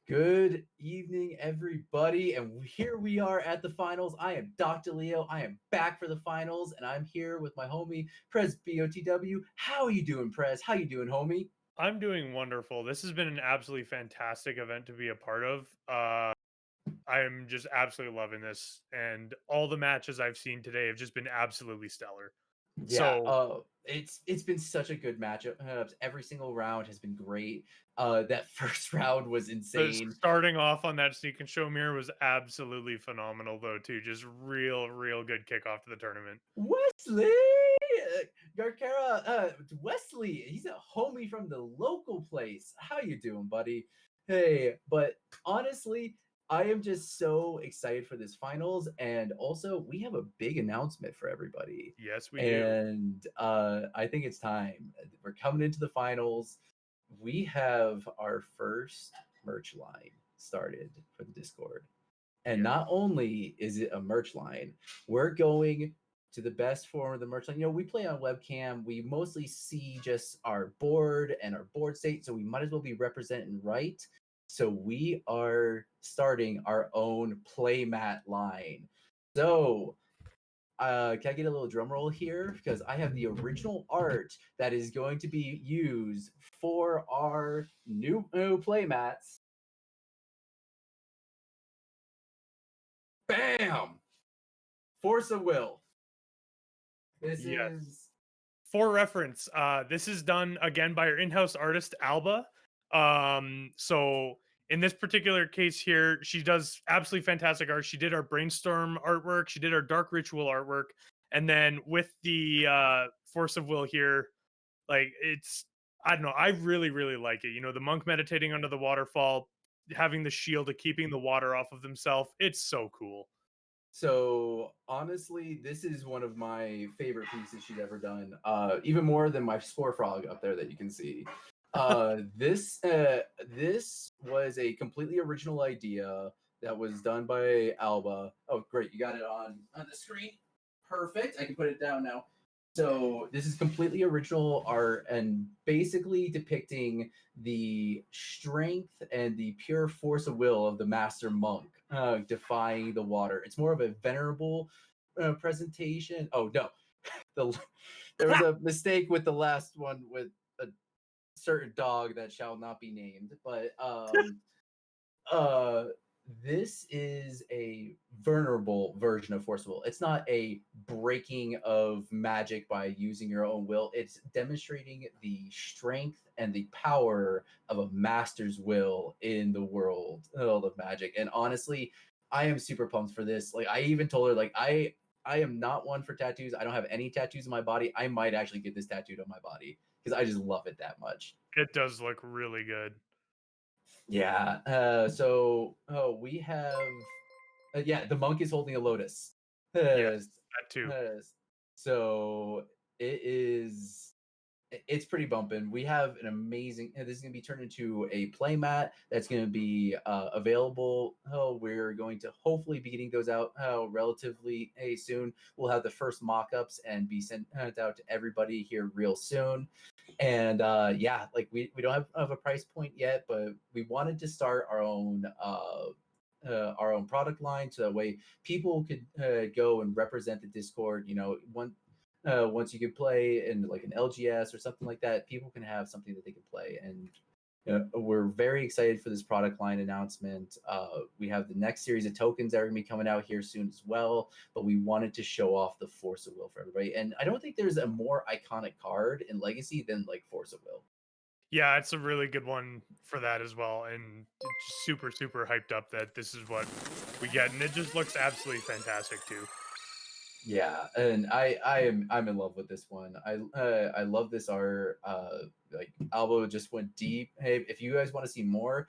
Good evening, everybody, and here we are at the finals. I am Dr. Leo. I am back for the finals, and I'm here with my homie Prez BOTW. How are you doing, Prez? How you doing, homie? I'm doing wonderful. This has been an absolutely fantastic event to be a part of. I am just absolutely loving this, and all the matches I've seen today have just been absolutely stellar. Yeah, So it's been such a good matchup. Every single round has been great. That first round was the insane. starting off on that sneak and show mirror was absolutely phenomenal, though. Too, just real good kickoff to the tournament. Wesley Garcara, Wesley, he's a homie from the local place. How you doing, buddy? Hey, but honestly, I am just so excited for this finals, and also we have a big announcement for everybody. Yes, we do. And I think it's time. We're coming into the finals. We have our first merch line started for the Discord. And Yes. not only is it a merch line, we're going to the best form of the merch line. We play on webcam. We mostly see just our board and our board state, so we might as well be representing right. So we are starting our own playmat line. So can I get a little drum roll here? Because I have the original art that is going to be used for our new playmats. Bam! Force of will. This Yes. is For reference, this is done again by our in-house artist Alba. So in this particular case here, she does absolutely fantastic art. She did our brainstorm artwork, she did our dark ritual artwork, and then with the force of will here, like it's I don't know, I really like it. The monk meditating under the waterfall, having the shield of keeping the water off of himself. It's so cool. so honestly, this is one of my favorite pieces she's ever done. Even more than my spore frog up there that you can see. This was a completely original idea that was done by Alba. Oh, great, you got it on the screen. Perfect. I can put it down now. So this is completely original art and basically depicting the strength and the pure force of will of the master monk defying the water. It's more of a venerable presentation. Oh no, the, there was a mistake with the last one with a certain dog that shall not be named, but uh this is a vulnerable version of force of will. It's not a breaking of magic by using your own will. It's demonstrating the strength and the power of a master's will in the world of magic. And honestly, I am super pumped for this. Like I even told her, like I am not one for tattoos. I don't have any tattoos on my body. I might actually get this tattooed on my body because I just love it that much. It does look really good. Yeah. We have yeah, the monk is holding a lotus. Yes, Uh, that too. so it's pretty bumping. We have an amazing. This is going to be turned into a playmat that's going to be available. Oh, we're going to hopefully be getting those out relatively soon. We'll have the first mock-ups and be sent out to everybody here real soon. And yeah, like we don't have a price point yet, but we wanted to start our own product line so that way people could go and represent the Discord. Once you can play in like an LGS or something like that, people can have something that they can play. And we're very excited for this product line announcement. We have the next series of tokens that are going to be coming out here soon as well. But we wanted to show off the Force of Will for everybody. And I don't think there's a more iconic card in Legacy than like Force of Will. Yeah, it's a really good one for that as well, and just super hyped up that this is what we get, and it just looks absolutely fantastic too. Yeah, and I'm in love with this one. I love this art. Like Albo just went deep. Hey, if you guys want to see more,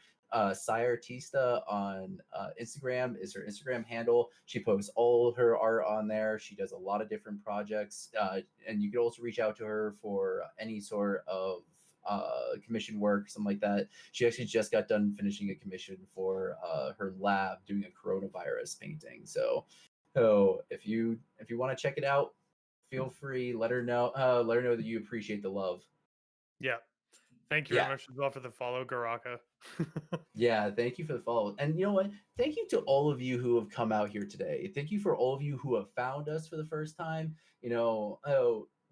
Sire Artista on Instagram is her Instagram handle. She posts all her art on there. She does a lot of different projects, and you could also reach out to her for any sort of commission work, something like that. She actually just got done finishing a commission for her lab doing a coronavirus painting. So if you want to check it out, feel free. Let her know. Let her know that you appreciate the love. Yeah, Thank you very Yeah. much as well for the follow, Garaka. Yeah, thank you for the follow. And you know what? Thank you to all of you who have come out here today. Thank you for all of you who have found us for the first time.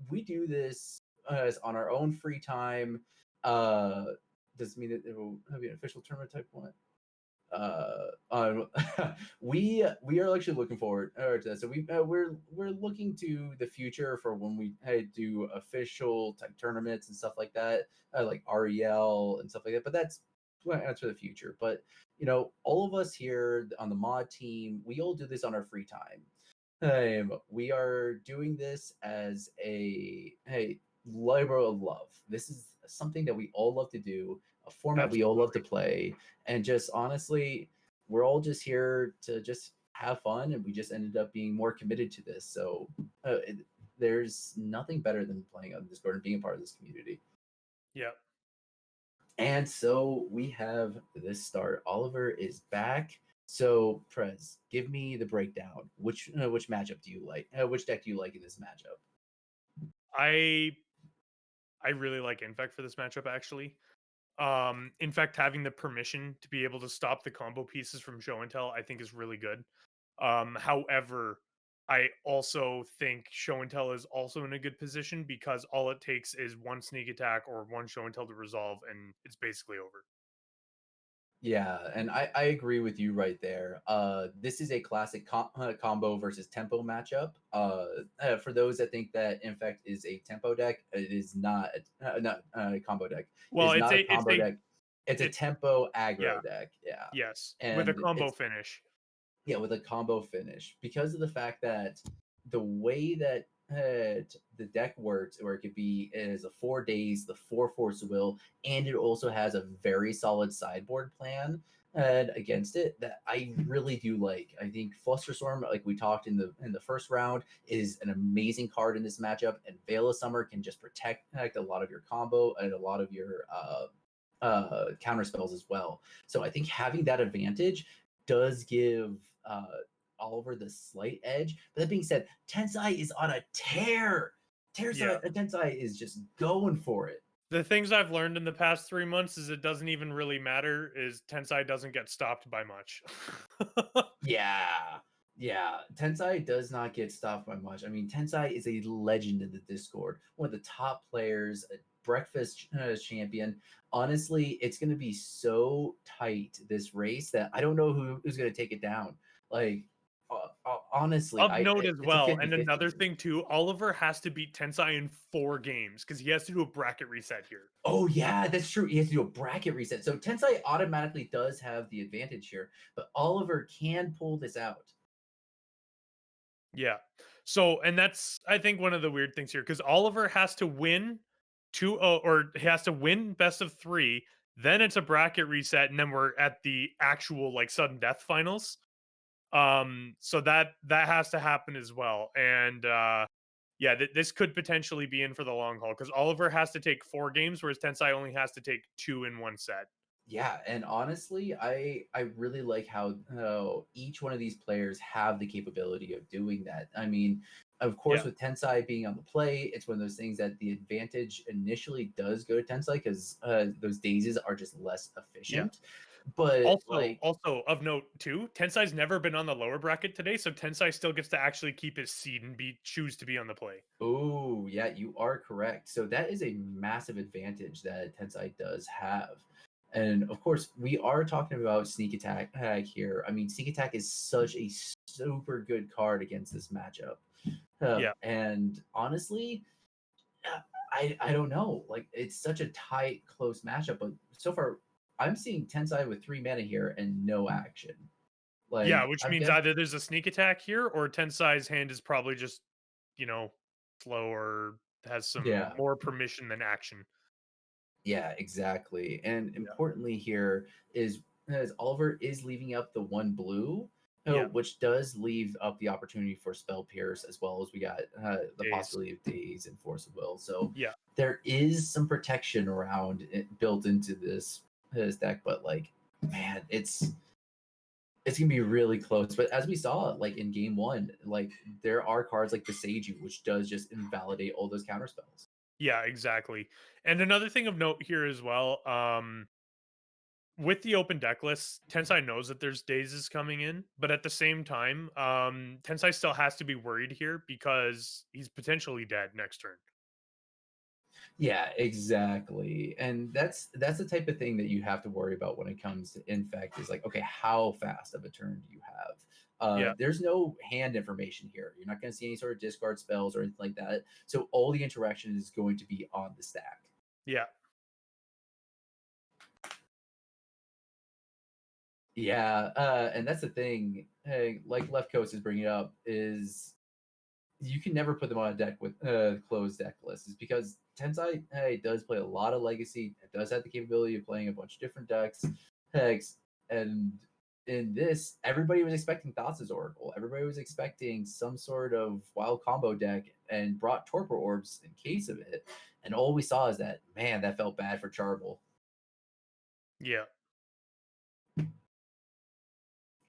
We do this on our own free time. Uh, does it mean that it will be an official tournament type one? We are actually looking forward to that. So we're looking to the future for when we do official type tournaments and stuff like that, like REL and stuff like that. But that's for the future. But all of us here on the mod team, we all do this on our free time. We are doing this as a labor of love. This is something that we all love to do, a format we all love to Absolutely. play, and just honestly, we're all just here to just have fun, and we just ended up being more committed to this. So there's nothing better than playing on Discord and being a part of this community. Yeah. And so we have this start. Oliver is back. So Prez, give me the breakdown. Which matchup do you like? Which deck do you like in this matchup? I I really like Infect for this matchup actually. In fact, having the permission to be able to stop the combo pieces from show and tell, I think is really good. However, I also think show and tell is also in a good position because all it takes is one sneak attack or one show and tell to resolve, and it's basically over. Yeah, and I agree with you right there. This is a classic combo versus tempo matchup. For those that think that Infect is a tempo deck, it is not. Not a combo deck. It Well, is it's not a a it's combo a deck. It's a it's tempo yeah, aggro deck. Yeah, yes, with a and combo it's finish. yeah, with a combo finish because of the fact that the way that the deck works, where it could be is a 4 days, the four force of will, and it also has a very solid sideboard plan against it that I really do like. I think Flusterstorm, like we talked in the first round, is an amazing card in this matchup, and Veil of Summer can just protect a lot of your combo and a lot of your counter spells as well. So I think having that advantage does give uh, Oliver the slight edge. But that being said, Tensai is on a tear. Yeah. Tensai is just going for it. The things I've learned in the past 3 months is it doesn't even really matter, is Tensai doesn't get stopped by much. Yeah. Yeah, Tensai does not get stopped by much. I mean, Tensai is a legend in the Discord, one of the top players, a breakfast champion. Honestly, it's going to be so tight this race that I don't know who's going to take it down. Like, honestly, Of note as it's a well, 50 and 50 another for me. thing too, Oliver has to beat Tensai in 4 games because he has to do a bracket reset here. Oh yeah, that's true. He has to do a bracket reset. So Tensai automatically does have the advantage here, but Oliver can pull this out. Yeah. So, and that's I think one of the weird things here because Oliver has to win or he has to win best of 3, then it's a bracket reset, and then we're at the actual like sudden death finals. So that has to happen as well. And yeah, this could potentially be in for the long haul because Oliver has to take 4 games, whereas Tensai only has to take 2 in one set. Yeah, and honestly, I really like how each one of these players have the capability of doing that. I mean, of course, Yeah, with Tensai being on the play, it's one of those things that the advantage initially does go to Tensai because those daisies are just less yeah. efficient. But like, Also of note too, Tensai's never been on the lower bracket today, so Tensai still gets to actually keep his seed and choose to be on the play. oh yeah, you are correct. So that is a massive advantage that Tensai does have. And of course, we are talking about sneak attack here. I mean, sneak attack is such a super good card against this matchup. Yeah. And honestly, I don't know. Like it's such a tight, close matchup. But so far, I'm seeing Tensai with 3 mana here and no action. Yeah, Like which I've means got either there's a sneak attack here or Tensai's hand is probably just, you know, slow or has some yeah. more permission than action. Yeah, exactly. And Yeah. importantly here is as Oliver is leaving up the one blue, Yeah. which does leave up the opportunity for spell pierce as well as we got the Days. possibility of days and force of will. So Yeah. there is some protection around it built into this deck, but like man, it's gonna be really close. But as we saw, like in game one, like there are cards like the Seiju, which does just invalidate all those counter spells. Yeah, exactly. And another thing of note here as well, with the open deck list, Tensai knows that there's dazes coming in, but at the same time, Tensai still has to be worried here because he's potentially dead next turn. Yeah, exactly. And that's the type of thing that you have to worry about when it comes to Infect is like, okay, how fast of a turn do you have? Yeah, There's no hand information here. You're not going to see any sort of discard spells or anything like that. So all the interaction is going to be on the stack. yeah, Yeah, and that's the thing. Like Left Coast is bringing up is you can never put them on a deck with closed deck lists, is because Tensai does play a lot of Legacy. It does have the capability of playing a bunch of different decks, hex, and in this, everybody was expecting Thassa's Oracle. Everybody was expecting some sort of wild combo deck and brought Torpor Orbs in case of it. And all we saw is that, man, that felt bad for Charble. yeah. Here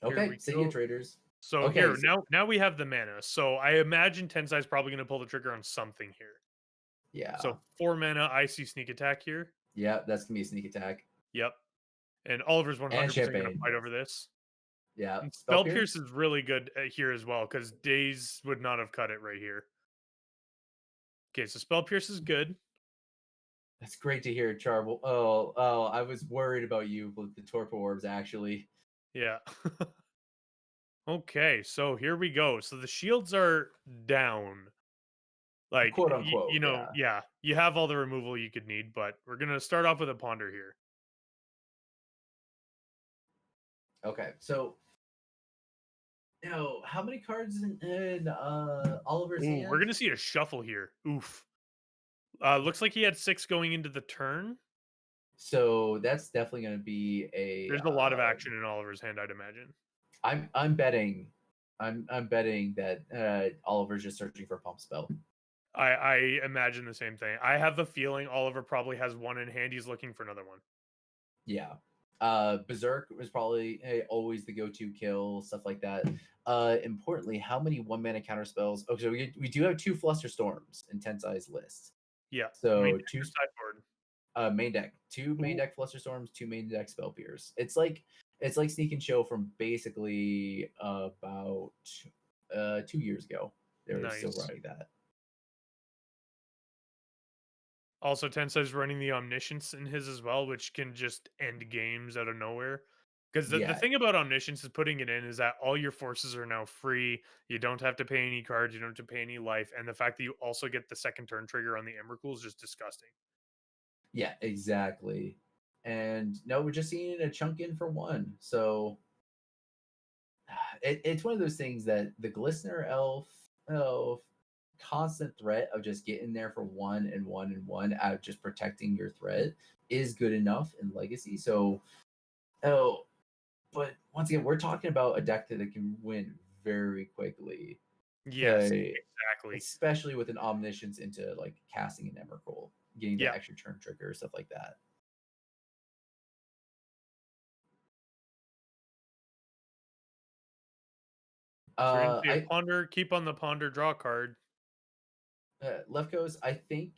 Okay, we City of go. Traders. So Okay, here so now we have the mana. So I imagine Tensai's probably going to pull the trigger on something here. yeah. So 4 mana, I see sneak attack here. Yeah, that's gonna be a sneak attack. Yep. And Oliver's And 100% going to champagne, fight yes. over this. Yeah. And Spell Spell Pierce Pierce? is really good here as well because Daze would not have cut it right here. Okay, so Spell Pierce is good. That's great to hear, Charble. Oh, I was worried about you with the Torpor Orbs, actually. Yeah. Okay, so here we go. So the shields are down. Like, Quote unquote, yeah. yeah, you have all the removal you could need, but we're going to start off with a ponder here. Okay, so how many cards in Oliver's Ooh, we're hand? going to see a shuffle here. Oof. Looks like he had 6 going into the turn. So that's definitely going to be There's a lot of action in Oliver's hand, I'd imagine. I'm betting, I'm betting that Oliver's just searching for a pump spell. I imagine the same thing. I have the feeling Oliver probably has one in hand. He's looking for another one. Yeah. Berserk was probably always the go-to kill, stuff like that. Importantly, how many one-mana counter spells? Okay, so we do have 2 Fluster Storms in Tensai's list. Yeah, main So deck two or sideboard. main deck, 2 main Ooh, deck Fluster Storms, 2 main deck Spell Pierce. It's like Sneak and Show from basically about 2 years ago. They were still nice. running that. Also, Tensei's running the Omniscience in his as well, which can just end games out of nowhere. Because the Yeah, thing about Omniscience is putting it in is that all your forces are now free. You don't have to pay any cards. You don't have to pay any life. And the fact that you also get the second turn trigger on the Emrakul is just disgusting. yeah, exactly. And no, we're just seeing a chunk in for 1. So it's one of those things that the Glistener elf constant threat of just getting there for 1 and 1 and 1 out of just protecting your threat is good enough in Legacy. So, oh, but once again, we're talking about a deck that can win very quickly, Yes, uh, exactly. especially with an Omniscience into like casting an Emrakul, getting Yeah. that extra turn trigger, stuff like that. So we're going to see a I ponder, keep on the ponder, draw a card. Left Coast, I think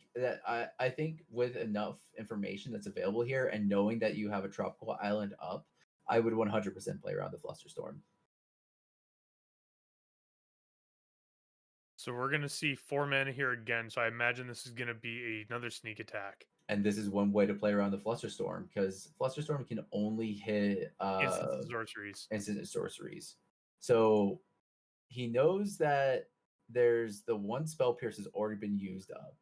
with enough information that's available here and knowing that you have a tropical island up, I would 100% play around the Flusterstorm. So we're going to see 4 mana here again. So I imagine this is going to be another sneak attack. And this is one way to play around the Flusterstorm because Flusterstorm can only hit Instants and sorceries. instant sorceries. So he knows that there's the one spell pierce has already been used up.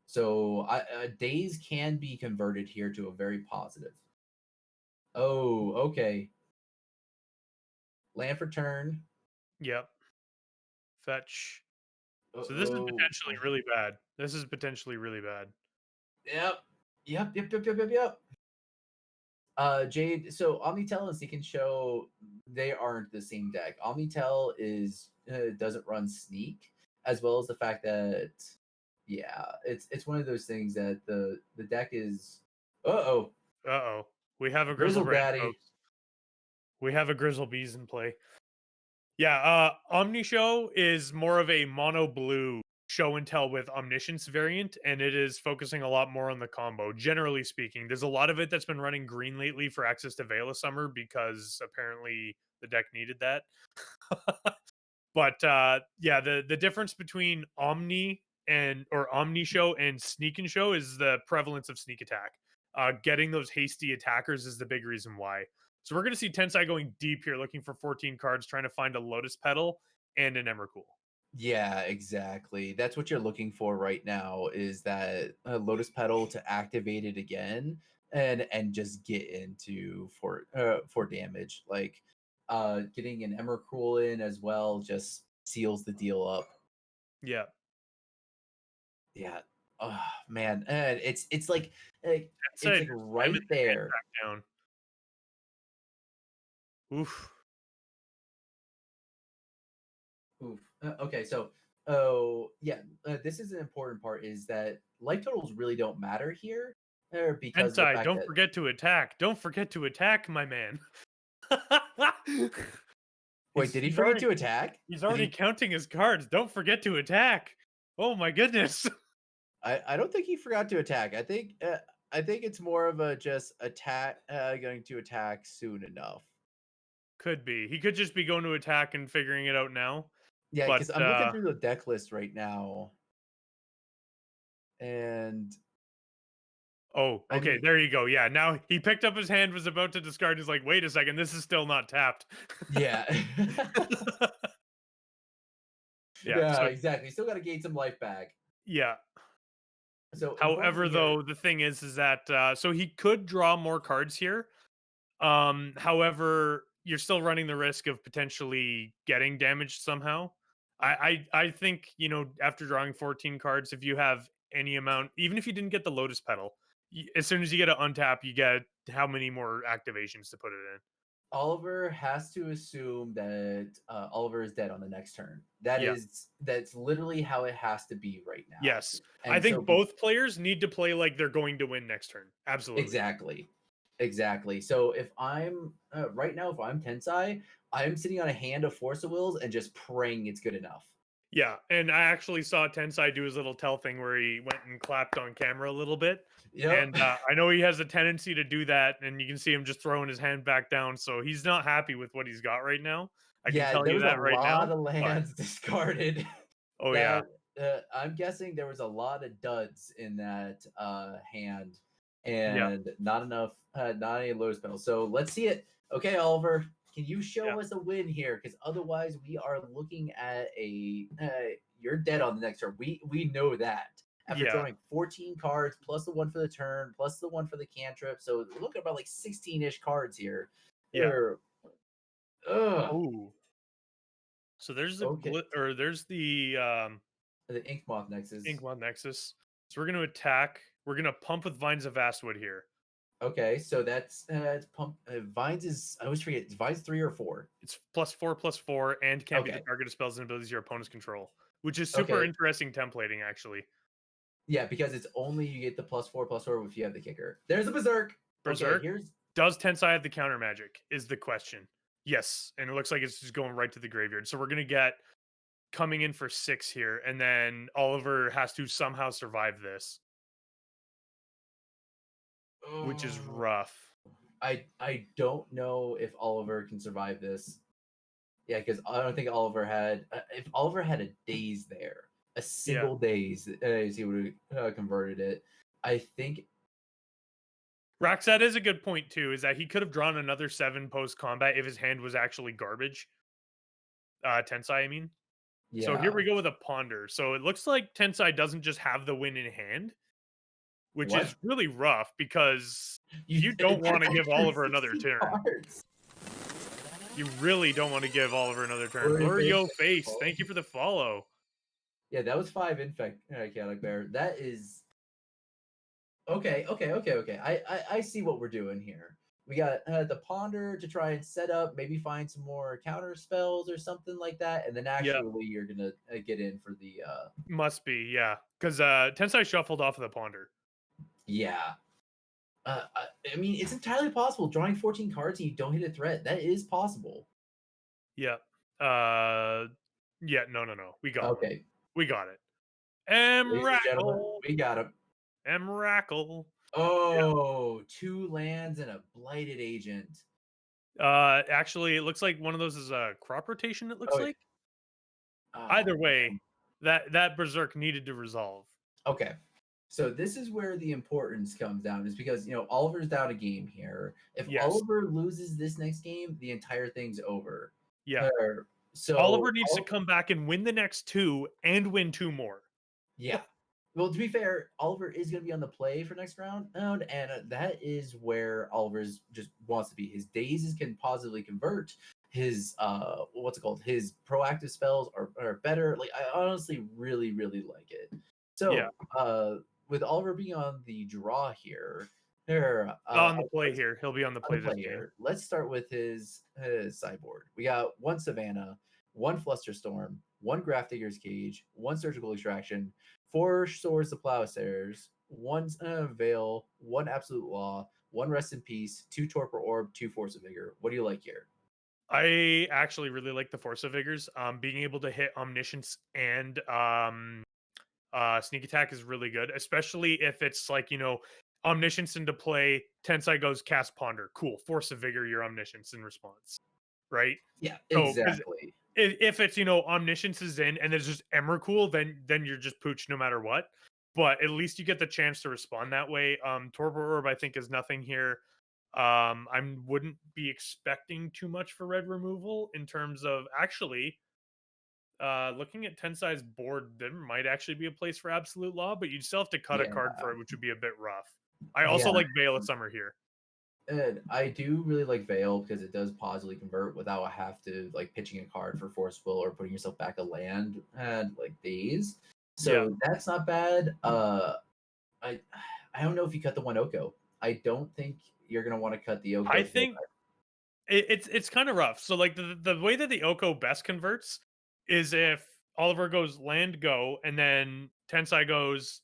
So days can be converted here to a very positive. Oh, okay. Land for turn. Yep. Fetch. So this is Oh, potentially really bad. This is potentially really bad. yep, yep. Jade. So Omnitel and Seek and Show, they aren't the same deck. Omnitel is doesn't run Sneak, as well as the fact that, yeah, it's one of those things that the deck is. Uh-oh, Uh-oh. We have a Grizzle Grizzle Brain, Daddy. folks. We have a Grizzle Bees in play. Yeah, Omni Show is more of a mono blue show and tell with Omniscience variant, and it is focusing a lot more on the combo. Generally speaking, there's a lot of it that's been running green lately for access to Veil of Summer because apparently the deck needed that. But yeah, the difference between Omni and or Omni Show and Sneak and Show is the prevalence of sneak attack. Getting those hasty attackers is the big reason why. So we're going to see Tensai going deep here, looking for 14 cards, trying to find a Lotus Petal and an Emrakul. Yeah, exactly. That's what you're looking for right now is that Lotus Petal to activate it again and just get into for damage. Like getting an Emrakul in as well just seals the deal up. Yeah, Yeah. Oh man, and it's Tensai like just slamming right the hand there. back down. Oof. Oof. Okay, so oh yeah, this is an important part is that life totals really don't matter here, because of the Tensai, fact don't that forget to attack. Don't forget to attack, my man. wait, he's did he he's forget already to attack? he's Did already he? counting his cards. Don't forget to attack. Oh my goodness. I don't think he forgot to attack. I think it's more of a just attack, going to attack soon enough. Could be. He could just be going to attack and figuring it out now. Yeah, But because I'm looking through the deck list right now, and oh, I okay, mean, there you go. Yeah, now he picked up his hand, was about to discard. He's like, wait a second, this is still not tapped. yeah, Yeah. yeah, So exactly. Still got to gain some life back. yeah. So However, importantly here, though, the thing is that so he could draw more cards here. However, you're still running the risk of potentially getting damaged somehow. I think, after drawing 14 cards, if you have any amount, even if you didn't get the Lotus Petal, as soon as you get an untap, you get how many more activations to put it in. Oliver has to assume that Oliver is dead on the next turn. Yeah. That's literally how it has to be right now. Yes. I And so think both players need to play like they're going to win next turn. Absolutely. exactly. Exactly. So if I'm right now, if I'm Tensai, I'm sitting on a hand of Force of Wills and just praying it's good enough. Yeah, and I actually saw Tensai do his little tell thing where he went and clapped on camera a little bit. Yep. And I know he has a tendency to do that, and you can see him just throwing his hand back down. So he's not happy with what he's got right now. I can Yeah, tell there you was a that right lot now. of But lands discarded. oh yeah, That I'm guessing there was a lot of duds in that hand, yeah, and not any Lotus Petals. So let's see it. Okay, Oliver, can you yeah, show us a win here? Because otherwise, we are looking at a you're dead on the next turn. We know that after yeah, drawing 14 cards plus the one for the turn plus the one for the cantrip. So we're looking at about like 16-ish cards here. yeah. Or ugh. Oh, so there's the Okay, there's the the Ink Moth Nexus. Inkmon Nexus. So we're gonna attack. We're gonna pump with Vines of Vastwood here. Okay, so that's it's pump. Vines is I always forget. Is Vines 3 or 4? It's +4/+4 and can be the Okay, target of spells and abilities your opponents control, which is super okay, interesting templating, actually. yeah, because it's only you get the +4/+4 if you have the kicker. There's a berserk. Okay, Berserk, here's does Tensai have the counter magic? Is the question. Yes, and it looks like it's just going right to the graveyard. So we're gonna get coming in for 6 here, and then Oliver has to somehow survive this, which is oh, rough. I don't know if Oliver can survive this. Yeah, because I don't think Oliver had. If Oliver had a daze there, a Yeah. single daze, he would have converted it. I think. Rax, that is a good point too, is that he could have drawn another 7 post combat if his hand was actually garbage. Tensai, I mean. So here Yeah. we go with a ponder. So it looks like Tensai doesn't just have the win in hand, which is What? really rough because You you don't want to that's give actually Oliver another 60 turn. cards. You really don't want to give Oliver another turn. Blurry face. Blurrio Face, thank you for the follow. Yeah, that was 5 Infect Chaotic Bear. That is okay. I see what we're doing here. We got the Ponder to try and set up, maybe find some more counter spells or something like that, and then Yeah, actually you're gonna get in for the must be, yeah. Because Tensai shuffled off of the Ponder. yeah. I mean, it's entirely possible drawing 14 cards and you don't hit a threat. That is possible. Yeah. Uh yeah, no. We got one. Okay, We got it. Ladies and gentlemen, Emrakul. we got him. Emrakul. Oh, 2 lands and a blighted agent. Actually, it looks like one of those is a crop rotation, it looks Oh, like. oh, Either way, man. that berserk needed to resolve. Okay. So this is where the importance comes down is because, Oliver's down a game here. If Yes. Oliver loses this next game, the entire thing's over. Yeah. Er, so Oliver needs to come back and win the next 2 and win 2 more. Yeah. Well, to be fair, Oliver is going to be on the play for next round, and that is where Oliver's just wants to be. His dazes can positively convert. His what's it called? His proactive spells are better. Like I honestly really really like it. Yeah. So with Oliver being on the draw here, here On the play here. He'll be on the on play the this play game. here. Let's start with his sideboard. We got one Savannah, one Flusterstorm, one Grafdigger's Cage, one Surgical Extraction, four Swords to Plowshares, one Veil, one Absolute Law, one Rest in Peace, two Torpor Orb, two Force of Vigor. What do you like here? I actually really like the Force of Vigors. Being able to hit Omniscience and sneak attack is really good, especially if it's like, Omniscience into play, Tensai goes cast Ponder. Cool. Force of Vigor, your Omniscience in response. Right? Yeah, So, because exactly. if it's, Omniscience is in and there's just Emrakul, then you're just pooch no matter what. But at least you get the chance to respond that way. Torpor Orb, I think, is nothing here. I wouldn't be expecting too much for red removal in terms of actually looking at Tensai's board, there might actually be a place for Absolute Law, but you'd still have to cut a Yeah, card for it, which would be a bit rough. I yeah. also like Veil of Summer here. And I do really like Veil because it does positively convert without have to like pitching a card for Force Will or putting yourself back a land and like these. Yeah, So that's not bad. I I don't know if you cut the one Oko. I don't think you're gonna want to cut the I Oko. think it's kind of rough. So like the way that the Oko best converts is if Oliver goes land go and then Tensai goes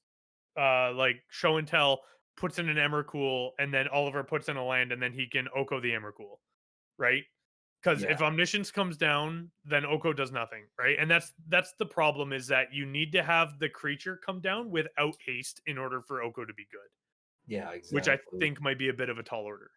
like show and tell, puts in an Emrakul, and then Oliver puts in a land, and then he can Oko the Emrakul, right? Because Yeah, if Omniscience comes down, then Oko does nothing, right? And that's the problem is that you need to have the creature come down without haste in order for Oko to be good, yeah, which I exactly. think might be a bit of a tall order.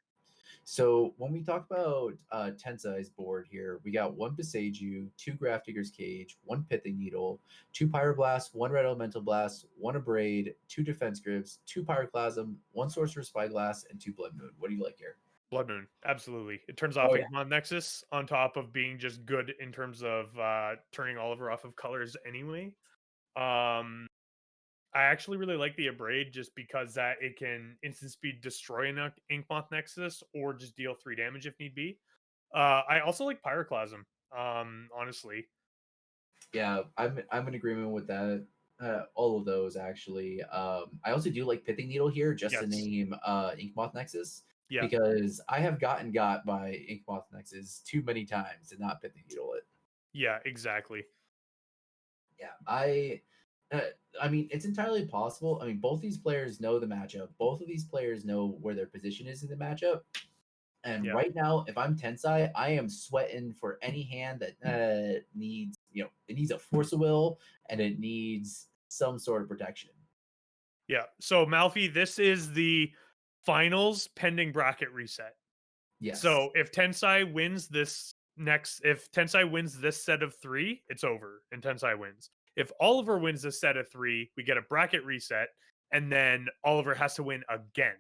So when we talk about Tensai's board here, we got one Beseiju, two Grafdigger's Cage, one Pithing Needle, two Pyroblast, one Red Elemental Blast, one Abrade, two Defense Grips, two Pyroclasm, one Sorcerer's Spyglass, and two Blood Moon. What do you like here? Blood Moon, absolutely. It turns Oh off yeah, Inkmon Nexus on top of being just good in terms of turning Oliver off of colors anyway. Um, I actually really like the Abrade just because that it can instant speed destroy an Inkmoth Nexus or just deal 3 damage if need be. I also like Pyroclasm, honestly. yeah. I'm in agreement with that. All of those actually. I also do like Pithing Needle here, just to Yes. name Inkmoth Nexus, Yeah. because I have gotten got by Inkmoth Nexus too many times and not Pithing Needle it. Yeah, exactly. Yeah, uh, I mean, it's entirely possible. I mean, both these players know the matchup. Both of these players know where their position is in the matchup. And Yeah. right now, if I'm Tensai, I am sweating for any hand that needs, it needs a force of will and it needs some sort of protection. Yeah. So Malfi, this is the finals pending bracket reset. Yes. So if Tensai wins this set of 3, it's over and Tensai wins. If Oliver wins this set of 3, we get a bracket reset and then Oliver has to win again.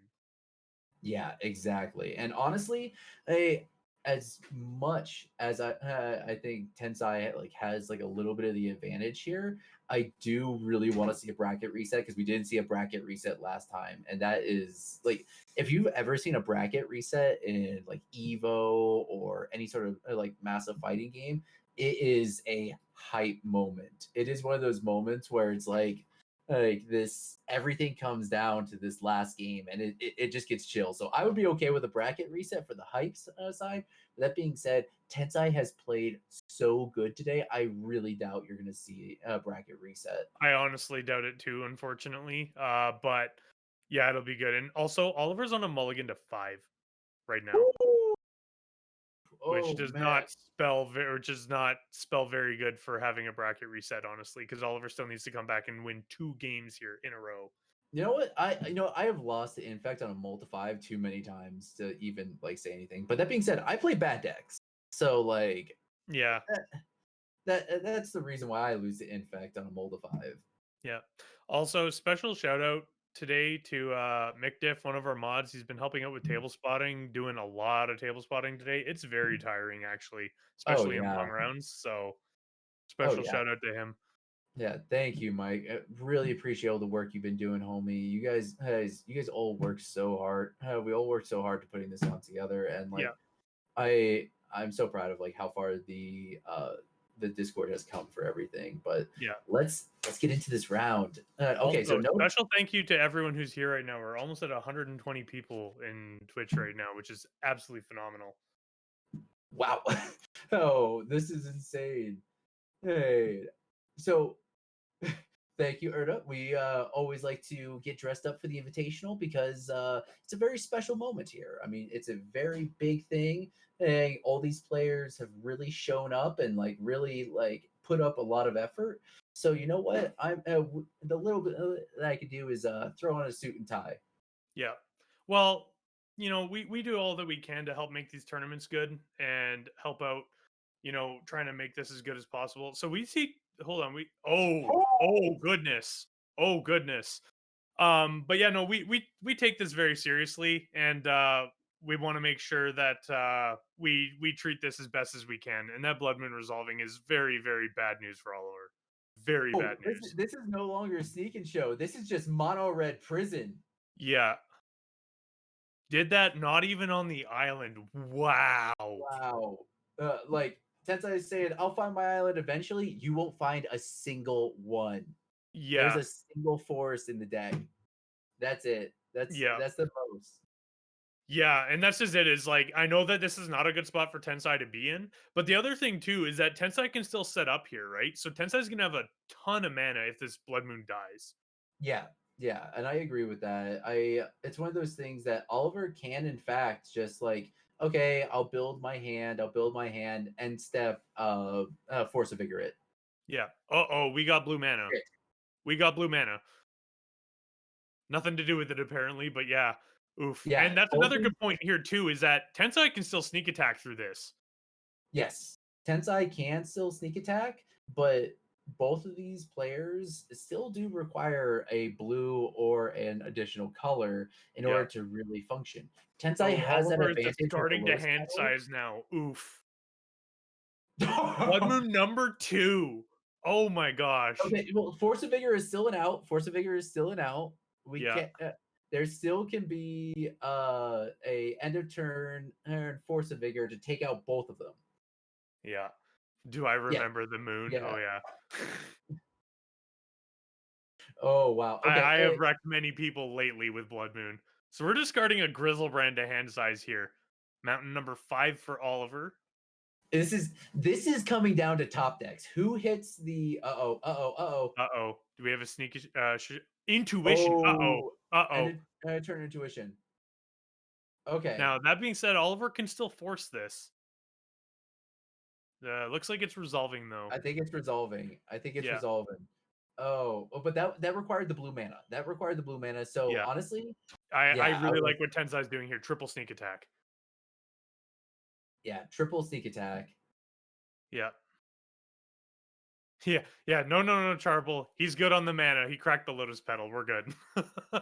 Yeah, exactly. And honestly, I, as much as I think Tensai like has like a little bit of the advantage here, I do really want to see a bracket reset because we didn't see a bracket reset last time, and that is like if you've ever seen a bracket reset in like Evo or any sort of like massive fighting game, it is a hype moment. It is one of those moments where it's like this everything comes down to this last game and it just gets chill. So I would be okay with a bracket reset for the hype side. That being said, Tensai has played so good today, I really doubt you're going to see a bracket reset. I honestly doubt it too, unfortunately. But yeah, it'll be good. And also, Oliver's on a mulligan to 5 right now. which Oh does man. not spell very good for having a bracket reset, honestly, because Oliver still needs to come back and win 2 games here in a row. You know what? I have lost the Infect on a multi-5 too many times to even like say anything. But that being said, I play bad decks. So like Yeah, that's the reason why I lose the Infect on a multi-5. yeah. Also, special shout out today to McDiff, one of our mods. He's been helping out with table spotting, doing a lot of table spotting today. It's very tiring, actually, Oh especially in long yeah. rounds. So, Oh special yeah. shout out to him. Yeah, thank you, Mike. I really appreciate all the work you've been doing, homie. You guys all work so hard. We all work so hard to putting this on together, and Yeah, like I'm so proud of like how far the Discord has come for everything. But yeah. let's get into this round. Okay, so Also, no, special thank you to everyone who's here right now. We're almost at 120 people in Twitch right now, which is absolutely phenomenal. wow, oh, this is insane. Hey, so thank you, Erda. We always like to get dressed up for the invitational because it's a very special moment here. I mean, it's a very big thing, and all these players have really shown up and like really like put up a lot of effort. So you know what? The little bit that I could do is throw on a suit and tie. Yeah. Well, we do all that we can to help make these tournaments good and help out, trying to make this as good as possible. So we see hold on, oh goodness. Oh goodness. But yeah, no, we take this very seriously, and we want to make sure that we treat this as best as we can. And that Blood Moon resolving is very, very bad news for Oliver. Very Oh, bad news. this is no longer a sneak and show. This is just mono red prison. Yeah. Did that not even on the island. Wow. Wow. Like Tensai is saying, I'll find my island eventually. You won't find a single one. There's Yeah. a single forest in the deck. That's it. Yeah. That's the most. Yeah, and that's just it. Is like I know that this is not a good spot for Tensai to be in, but the other thing too is that Tensai can still set up here, right? So Tensai's gonna have a ton of mana if this Blood Moon dies. Yeah. Yeah, and I agree with that. I It's one of those things that Oliver can in fact just like, okay, I'll build my hand, end step, force a vigor it. Yeah. Oh, we got blue mana. Shit. We got blue mana. Nothing to do with it apparently, but yeah. Oof. Yeah, And that's both another these good point here too, is that Tensai can still sneak attack through this. Yes, Tensai can still sneak attack, but both of these players still do require a blue or an additional color in Yeah. order to really function. Tensai Oh, has that Oliver is advantage with the discarding to lowest hand size now. Oof. Blood pedal. Moon number 2. Oh my gosh. Okay, well, Force of Vigor is still an out. Force of Vigor is still an out. We Yeah. can't. There still can be a end of turn Force of Vigor to take out both of them. Yeah. Do I Yeah, remember the moon? yeah. Oh yeah. Oh wow. I have Okay, wrecked many people lately with Blood Moon. So we're discarding a Grizzlebrand to hand size here. Mountain number 5 for Oliver. this is coming down to top decks. Who hits the Uh-oh. Do we have a sneaky intuition? Uh-oh. oh Uh-oh. and turn intuition. Okay, Now, that being said, Oliver can still force this. Looks like it's resolving though. I think it's resolving. I think it's Yeah. resolving. But that required the blue mana. That required the blue mana. So Yeah. honestly, I yeah, really like what Tensai's doing here. Triple sneak attack. triple sneak attack. Yeah. Yeah. Yeah. No, no, no, Charble. He's good on the mana. He cracked the Lotus Petal. We're good.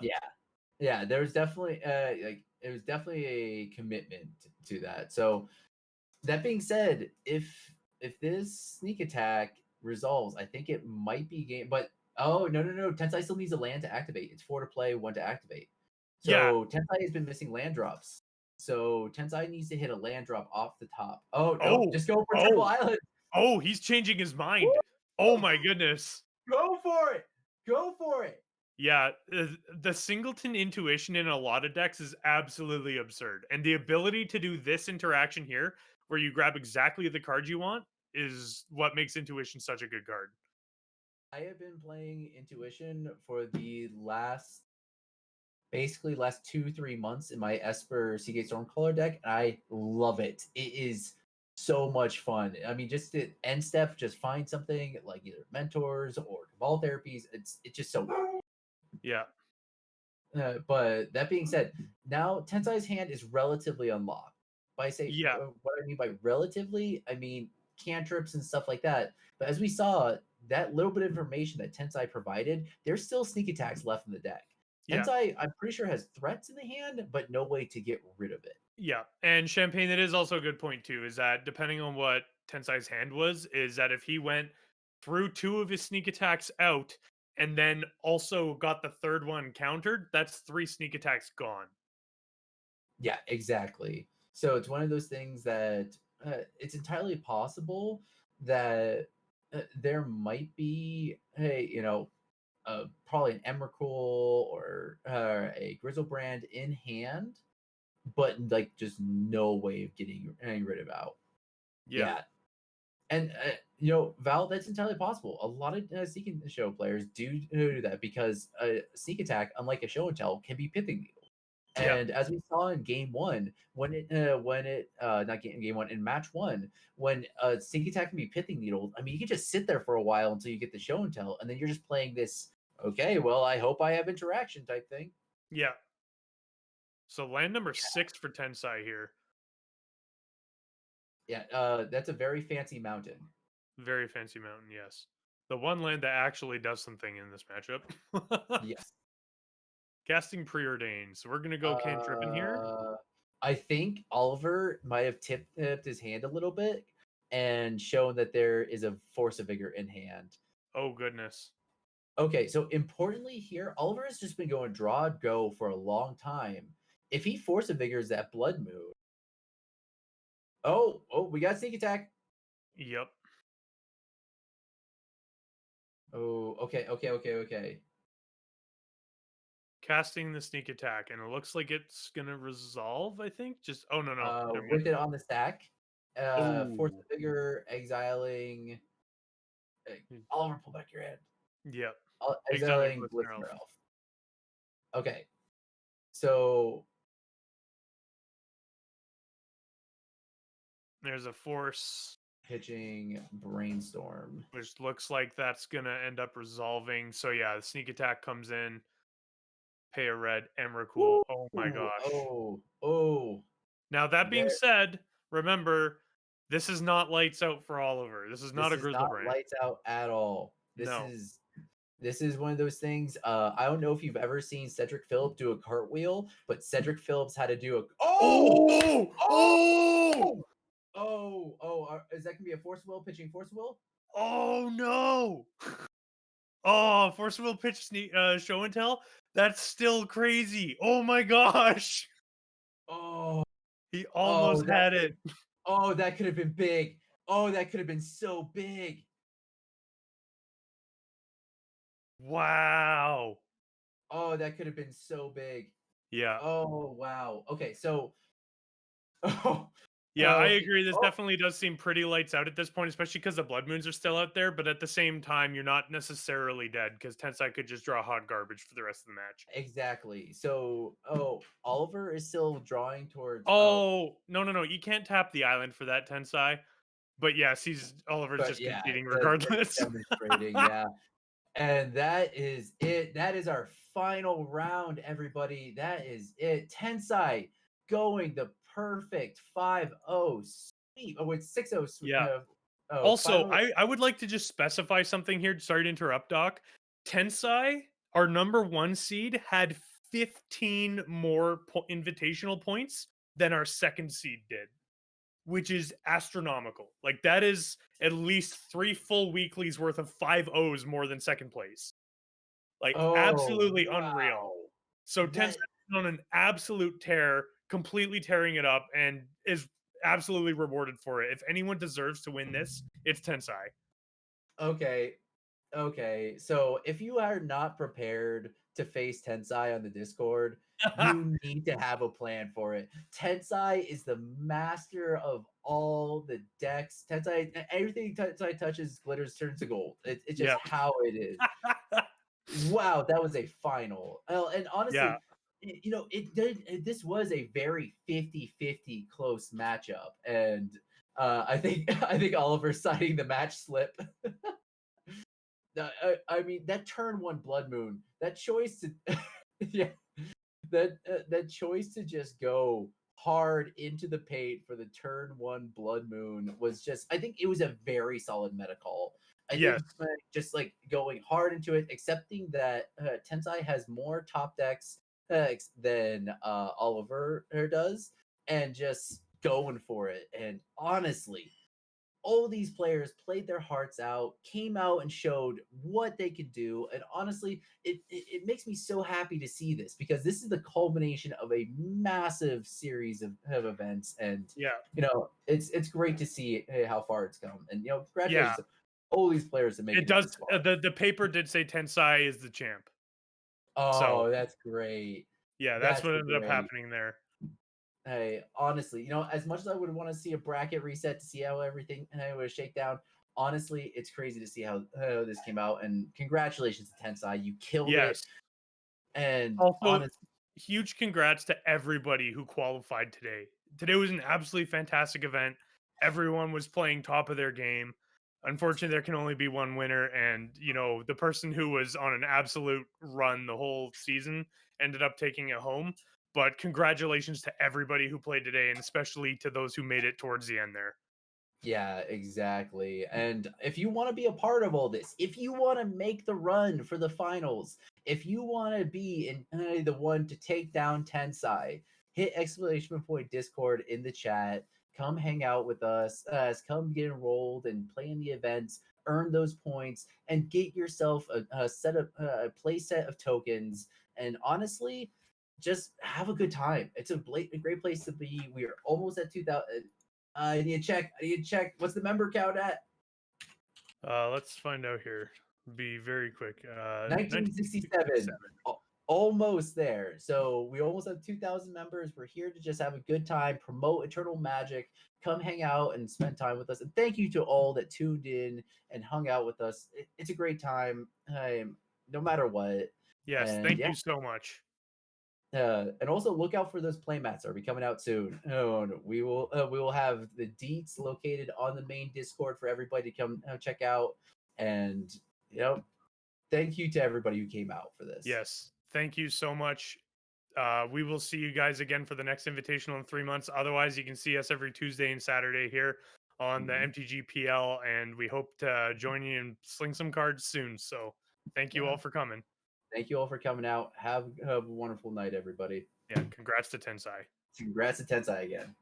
Yeah, yeah. There was definitely like it was definitely a commitment to that. So that being said, if this sneak attack resolves, I think it might be game. But oh no, Tensai still needs a land to activate. It's 4 to play, 1 to activate. Yeah. So Tensai has been missing land drops. So Tensai needs to hit a land drop off the top. Oh nope, Oh. just go for triple Oh. island. Oh, he's changing his mind. Oh Woo! my goodness. Go for it. Go for it. Yeah, the singleton intuition in a lot of decks is absolutely absurd. And the ability to do this interaction here, where you grab exactly the card you want, is what makes intuition such a good card. I have been playing intuition for the last basically last 2-3 months in my Esper Seagate Stormcaller deck, and I love it. It is so much fun. I mean, just the end step, just find something like either mentors or cabal therapies. It's just so. Yeah. But that being said, now Tensai's hand is relatively unlocked. By say Yeah. what I mean by relatively, I mean cantrips and stuff like that. But as we saw, that little bit of information that Tensai provided, there's still sneak attacks left in the deck. Yeah. Tensai, I'm pretty sure, has threats in the hand, but no way to get rid of it. Yeah. And Champagne, that is also a good point too, is that depending on what Tensai's hand was, is that if he went through two of his sneak attacks out and then also got the third one countered, that's three sneak attacks gone. Yeah, exactly. So it's one of those things that it's entirely possible that there might be, hey, probably an Emrakul or a Grizzlebrand in hand, but like just no way of getting rid of out. Yeah. Yeah, and Val, that's entirely possible. A lot of Seek and Show players do that because a sneak attack, unlike a show and tell, can be pithing needle. Yeah. And as we saw in game one, when it not game one in match one, when a sneak attack can be pithing needle, I mean you can just sit there for a while until you get the show and tell, and then you're just playing this. Okay, well I hope I have interaction type thing. Yeah. So land number 6 for Tensai here. Yeah, that's a very fancy mountain. Very fancy mountain, yes. The one land that actually does something in this matchup. Yes. Casting preordained. So we're gonna go cantrip in here. Uh, I think Oliver might have tipped his hand a little bit and shown that there is a force of vigor in hand. Oh goodness. Okay, so importantly here, Oliver has just been going draw go for a long time. If he force of vigors that blood mood. Oh, we got sneak attack. Yep. Oh, okay. Casting the sneak attack, and it looks like it's gonna resolve, I think. Just oh no, never mind. With it on the stack. Force Oh. of vigor, exiling. Oliver, pull back your hand. Yep. Exiling Exiling Glistener Glistener Elf. Elf. Okay, so There's a force, pitching Brainstorm. which looks like that's gonna end up resolving. So yeah, the sneak attack comes in. Pay a red, Emrakul. Woo! Oh my gosh. Oh, Now that being there. said, remember, this is not lights out for Oliver. This is not This a is not Grizzlebrand. lights out at all. No. This is one of those things. I don't know if you've ever seen Cedric Phillips do a cartwheel, but Cedric Phillips had to do a Oh! oh Oh! is that gonna be a force will pitching force will? Oh no! Oh, forcible pitch show and tell? That's still crazy. Oh my gosh. Oh He oh almost had it. that could have been big. Oh, that could have been so big. Wow. Oh, that could have been so big. Yeah. Oh wow. Okay, so oh Yeah, I oh agree. This oh definitely does seem pretty lights out at this point, especially because the blood moons are still out there. But at the same time, you're not necessarily dead because Tensai could just draw hot garbage for the rest of the match. exactly. So Oliver is still drawing towards Oh, no. You can't tap the island for that, Tensai. But yes, Oliver's but just yeah, conceding that's regardless. demonstrating, yeah. And that is it. That is our final round, everybody. That is it. Tensai going the perfect 5-0 sweep. Oh, it's 6-0 sweep. Yeah. Oh, Also, 5-0. I would like to just specify something here. Sorry to interrupt, Doc. Tensai, our number one seed, had 15 more invitational points than our second seed did, which is astronomical. Like, that is at least 3 full weeklies worth of 5-0s more than second place. Like, Oh, absolutely wow. unreal. So Tensai That is on an absolute tear, completely tearing it up, and is absolutely rewarded for it. If anyone deserves to win this, it's Tensai. okay. Okay, so if you are not prepared to face Tensai on the Discord, you need to have a plan for it. Tensai is the master of all the decks. Tensai, everything Tensai touches glitters turns to gold. It's just Yep. how it is. Wow, that was a final. And Yeah. honestly, it did. This was a very 50-50 close matchup, and I think I think Oliver's signing the match slip. I mean, that turn one Blood Moon, that choice to yeah, that choice to just go hard into the paint for the turn one Blood Moon was just, I think it was a very solid meta call. I Yes. think just like going hard into it, accepting that Tensai has more top decks than Oliver does, and just going for it. And honestly, all these players played their hearts out, came out and showed what they could do. And honestly, it makes me so happy to see this, because this is the culmination of a massive series of events. And Yeah. it's great to see how far it's come. And Yeah. congratulations to all these players to It making it does. this far. The paper did say Tensai is the champ. So Oh, that's great. yeah, that's That's what ended up great. happening there. Hey, honestly, as much as I would want to see a bracket reset to see how everything would shake down, honestly, it's crazy to see how this came out. And congratulations to Tensai, you killed it. Yes. And Also, honestly, huge congrats to everybody who qualified today. Today was an absolutely fantastic event. Everyone was playing top of their game. Unfortunately, there can only be one winner, and the person who was on an absolute run the whole season ended up taking it home. But congratulations to everybody who played today, and especially to those who made it towards the end there. yeah, exactly. And if you want to be a part of all this, if you want to make the run for the finals, if you want to be the one to take down Tensai, hit exclamation point Discord in the chat. Come hang out with us. Come get enrolled and play in the events. Earn those points and get yourself a set of a play set of tokens. And honestly, just have a good time. It's a great place to be. We are almost at 2,000. I need to check. I need to check. What's the member count at? Let's find out here. Be very quick. 1967. 1967. Almost there. So we almost have 2,000 members. We're here to just have a good time, promote Eternal Magic, come hang out and spend time with us. And thank you to all that tuned in and hung out with us. It's a great time, no matter what. Yes, And thank yeah, you so much. and also look out for those playmats. Are we coming out soon? Oh, no. We will have the deets located on the main Discord for everybody to come check out. And thank you to everybody who came out for this. Yes, thank you so much. We will see you guys again for the next invitational in 3 months. Otherwise, you can see us every Tuesday and Saturday here on the Mhm. MTGPL, and we hope to join you and sling some cards soon. So, thank you Yeah. all for coming. Thank you all for coming out. Have a wonderful night, everybody. Yeah, congrats to Tensai. Congrats to Tensai again.